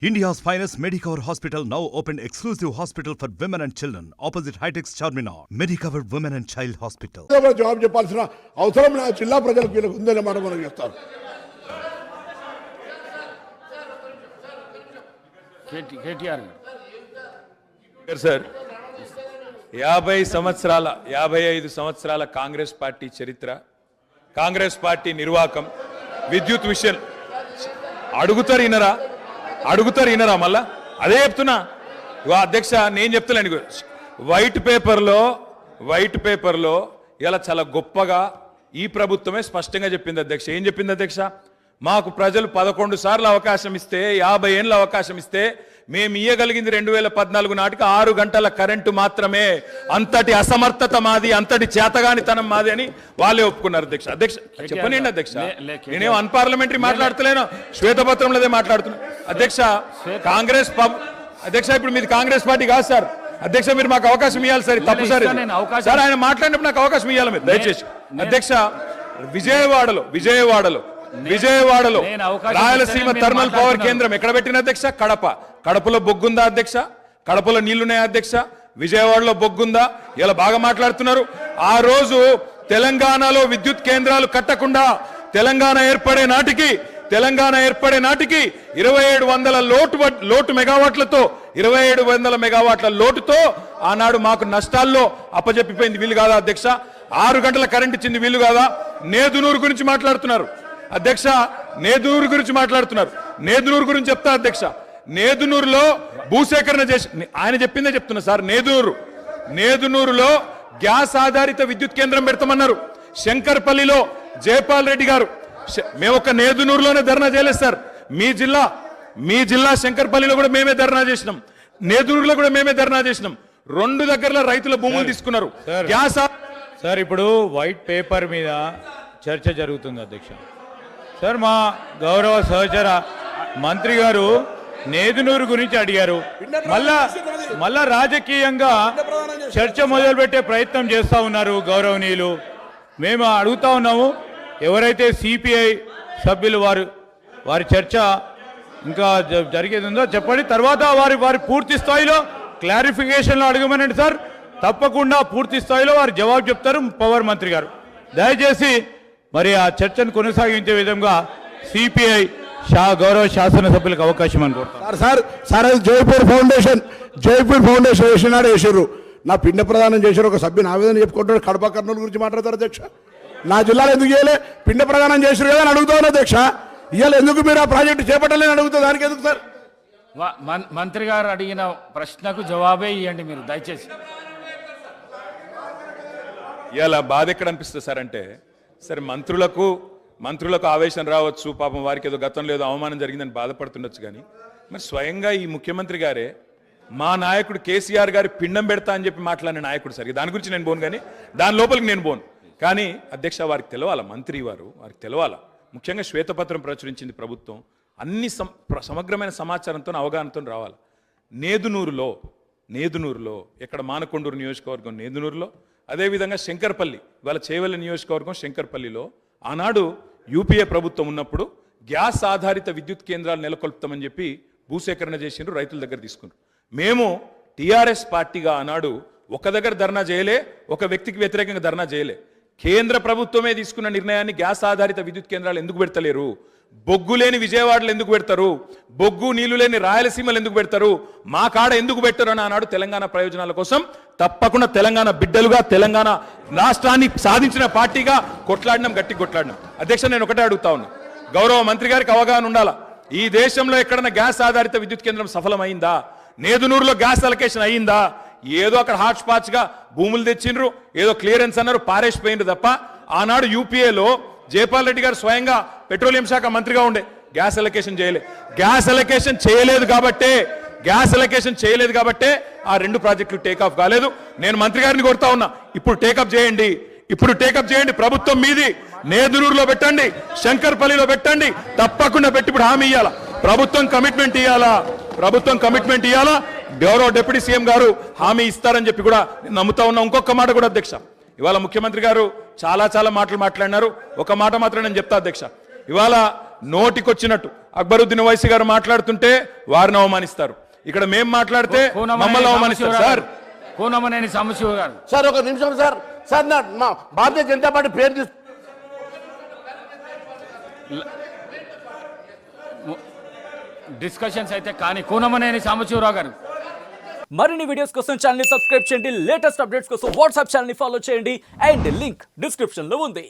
India's finest Medicover Hospital now opened exclusive hospital for women and children opposite Hightex Charminar. Medicover Women and Child Hospital. జవాబు చెప్పాల్సిన అవసరం నా జిల్లా ప్రజలకు వీళ్ళకు ఉందనే మాట మనం చెప్తాను. కేటీఆర్ సార్ 55 సంవత్సరాల కాంగ్రెస్ పార్టీ చరిత్ర, కాంగ్రెస్ పార్టీ నిర్వాకం, విద్యుత్ విషయం అడుగుతారు ఇనరా మళ్ళా అదే చెప్తున్నా. అధ్యక్ష నేను చెప్తాను, వైట్ పేపర్లో ఇలా చాలా గొప్పగా ఈ ప్రభుత్వమే స్పష్టంగా చెప్పింది అధ్యక్ష. ఏం చెప్పింది అధ్యక్ష? మాకు ప్రజలు 11 సార్లు అవకాశం ఇస్తే, 50 ఏళ్ళ అవకాశం ఇస్తే మేము ఇయ్యగలిగింది 2014 నాటికి 6 గంటల కరెంటు మాత్రమే. అంతటి అసమర్థత మాది, అంతటి చేతగానితనం మాది అని వాళ్ళే ఒప్పుకున్నారు అధ్యక్ష. చెప్పనండి అధ్యక్ష, నేనేం అన్పార్లమెంటరీ మాట్లాడతలేను, శ్వేతపత్రంలోదే మాట్లాడుతున్నా అధ్యక్ష. కాంగ్రెస్ అధ్యక్ష ఇప్పుడు మీది కాంగ్రెస్ పార్టీ కాదు సార్ అధ్యక్ష, మీరు మాకు అవకాశం ఇవ్వాలి సార్. తప్పు సార్ సార్, ఆయన మాట్లాడినప్పుడు నాకు అవకాశం ఇవ్వాలి మీరు దయచేసి అధ్యక్ష. విజయవాడలో రాయలసీమ థర్మల్ పవర్ కేంద్రం ఎక్కడ పెట్టిన అధ్యక్ష? కడపలో బొగ్గుందా అధ్యక్ష? కడపలో నీళ్లున్నాయా అధ్యక్ష? విజయవాడలో బొగ్గుందా? ఇలా బాగా మాట్లాడుతున్నారు. ఆ రోజు తెలంగాణలో విద్యుత్ కేంద్రాలు కట్టకుండా తెలంగాణ ఏర్పడే నాటికి 2700 లోటు మెగావాట్లతో 2700 మెగావాట్ల లోటుతో ఆనాడు మాకు నష్టాల్లో అప్పజెప్పిపోయింది. వీళ్ళు కాదా అధ్యక్ష? 6 గంటల కరెంట్ ఇచ్చింది వీళ్ళు కాదా? నేదునూరు గురించి మాట్లాడుతున్నారు అధ్యక్ష, నేదునూరు గురించి చెప్తా అధ్యక్ష. నేదునూరులో భూసేకరణ చేసి ఆయన చెప్పిందే చెప్తున్నా సార్. నేదునూరులో గ్యాస్ ఆధారిత విద్యుత్ కేంద్రం పెడతామన్నారు. శంకర్పల్లిలో జయపాల్ రెడ్డి గారు, మేము ఒక నేదునూరులోనే ధర్నా చేయలేదు సార్. మీ జిల్లా శంకర్పల్లిలో కూడా మేమే ధర్నా చేసినాం, నేదునూరులో కూడా మేమే ధర్నా చేసినాం. 2 దగ్గరలో రైతుల భూములు తీసుకున్నారు. గ్యాస్ సార్ ఇప్పుడు వైట్ పేపర్ మీద చర్చ జరుగుతుంది అధ్యక్ష. సార్ మా గౌరవ సహచర మంత్రి గారు నేదునూరు గురించి అడిగారు. మళ్ళా రాజకీయంగా చర్చ మొదలుపెట్టే ప్రయత్నం చేస్తూ ఉన్నారు గౌరవనీయులు. మేము అడుగుతా ఉన్నాము, ఎవరైతే సిపిఐ సభ్యులు వారి చర్చ ఇంకా జరిగేది ఉందో చెప్పండి. తర్వాత వారి పూర్తి స్థాయిలో క్లారిఫికేషన్లో అడగమనండి సార్. తప్పకుండా పూర్తి స్థాయిలో వారు జవాబు చెప్తారు పవర్ మంత్రి గారు. దయచేసి మరి ఆ చర్చను కొనసాగించే విధంగా సిపిఐ గౌరవ శాసనసభ్యులకు అవకాశం అనుకుంటారు. సార్ అది జైపూర్ ఫౌండేషన్ వేసినాడు. నా పిండ ప్రదానం చేశారు ఒక సభ్యుని ఆవేదన చెప్పుకుంటాడు. కడప కర్నూలు గురించి మాట్లాడతారు అధ్యక్ష. నా జిల్లాలో ఎందుకు చేయలే? పిండ ప్రదానం చేశారు కదా అని అడుగుతాను అధ్యక్ష. ఇవాళ ఎందుకు మీరు ఆ ప్రాజెక్టు చేపట్టలేని అడుగుతా, దానికి ఎందుకు సార్? మంత్రి గారు అడిగిన ప్రశ్నకు జవాబే ఇవ్వండి మీరు దయచేసి. ఇలా బాధ ఎక్కడ అనిపిస్తుంది సార్ అంటే, సరే మంత్రులకు ఆవేశం రావచ్చు, పాపం వారికి ఏదో గతంలో ఏదో అవమానం జరిగిందని బాధపడుతుండొచ్చు. కానీ మరి స్వయంగా ఈ ముఖ్యమంత్రి గారే మా నాయకుడు కేసీఆర్ గారి పిండం పెడతా అని చెప్పి మాట్లాడిన నాయకుడు సార్. దాని గురించి నేను పోను, కానీ దాని లోపలికి నేను పోను. కానీ అధ్యక్ష వారికి తెలవాల, వారికి తెలవాల. ముఖ్యంగా శ్వేతపత్రం ప్రచురించింది ప్రభుత్వం, అన్ని సమగ్రమైన సమాచారంతో అవగాహనతో రావాలి. నేదునూరులో ఇక్కడ మానకొండూరు నియోజకవర్గం నేదునూరులో, అదేవిధంగా శంకర్పల్లి వాళ్ళ చేవెళ్ళ నియోజకవర్గం శంకర్పల్లిలో ఆనాడు యూపీఏ ప్రభుత్వం ఉన్నప్పుడు గ్యాస్ ఆధారిత విద్యుత్ కేంద్రాలు నెలకొల్పుతామని చెప్పి భూసేకరణ చేసిండ్రు, రైతుల దగ్గర తీసుకున్నారు. మేము టీఆర్ఎస్ పార్టీగా ఆనాడు ఒక దగ్గర ధర్నా చేయలే, ఒక వ్యక్తికి వ్యతిరేకంగా ధర్నా చేయలే. కేంద్ర ప్రభుత్వమే తీసుకున్న నిర్ణయాన్ని గ్యాస్ ఆధారిత విద్యుత్ కేంద్రాలు ఎందుకు పెడతలేరు? బొగ్గు లేని విజయవాడలో ఎందుకు పెడతారు? బొగ్గు నీళ్లు లేని రాయలసీమలు ఎందుకు పెడతారు? మా కాడ ఎందుకు పెట్టారు అని ఆనాడు తెలంగాణ ప్రయోజనాల కోసం తప్పకుండా తెలంగాణ బిడ్డలుగా తెలంగాణ రాష్ట్రాన్ని సాధించిన పార్టీగా గట్టి కొట్లాడినాం. అధ్యక్ష నేను ఒకటే అడుగుతా ఉన్నా, గౌరవ మంత్రి గారికి అవగాహన ఉండాలా. ఈ దేశంలో ఎక్కడన్నా గ్యాస్ ఆధారిత విద్యుత్ కేంద్రం సఫలమైందా? నేదునూరులో గ్యాస్ అలొకేషన్ అయ్యిందా? ఏదో అక్కడ హాట్ స్పాట్స్గా భూములు తెచ్చిండ్రు, ఏదో క్లియరెన్స్ అన్నారు, పారేసిపోయిండ్రు తప్ప ఆనాడు యూపీఏలో జయపాల్ రెడ్డి గారు స్వయంగా పెట్రోలియం శాఖ మంత్రిగా ఉండే గ్యాస్ అలొకేషన్ చేయలేదు కాబట్టే ఆ 2 ప్రాజెక్టులు టేకాఫ్ కాలేదు. నేను మంత్రి గారిని కోరుతా ఉన్నా, ఇప్పుడు టేకప్ చేయండి. ప్రభుత్వం మీది. నేదునూరులో పెట్టండి, శంకర్పల్లిలో పెట్టండి, తప్పకుండా పెట్టి ఇప్పుడు హామీ ఇవ్వాలా. ప్రభుత్వం కమిట్మెంట్ ఇవ్వాలా. గౌరవ డిప్యూటీ సీఎం గారు హామీ ఇస్తారని చెప్పి కూడా నేను నమ్ముతా ఉన్నా. ఇంకొక మాట కూడా అధ్యక్ష, ఇవాళ ముఖ్యమంత్రి గారు చాలా మాటలు మాట్లాడినారు. ఒక మాట మాత్రం నేను చెప్తా అధ్యక్ష. ఇవాళ నోటికొచ్చినట్టు అక్బరుద్దీన్ ఓవైసీ గారు మాట్లాడుతుంటే వారిని అవమానిస్తారు. ఇక్కడ మేం మాట్లాడితే మమ్మల్ని అవమానిస్తారు. సార్ కూనమనేని సాంబశివ గారు సార్ ఒక నిమిషం సార్. సార్ మా భారతీయ జనతా పార్టీ పేరు తీసు డిస్కషన్స్ అయితే కానీ కూనమనేని సాంబశివరావు గారు. మరిన్ని వీడియోస్ కోసం ఛానల్ ని సబ్స్క్రైబ్ చేయండి, లేటెస్ట్ అప్డేట్స్ కోసం వాట్సాప్ ఛానల్ ని ఫాలో చేయండి అండ్ లింక్ డిస్క్రిప్షన్ లో ఉంది.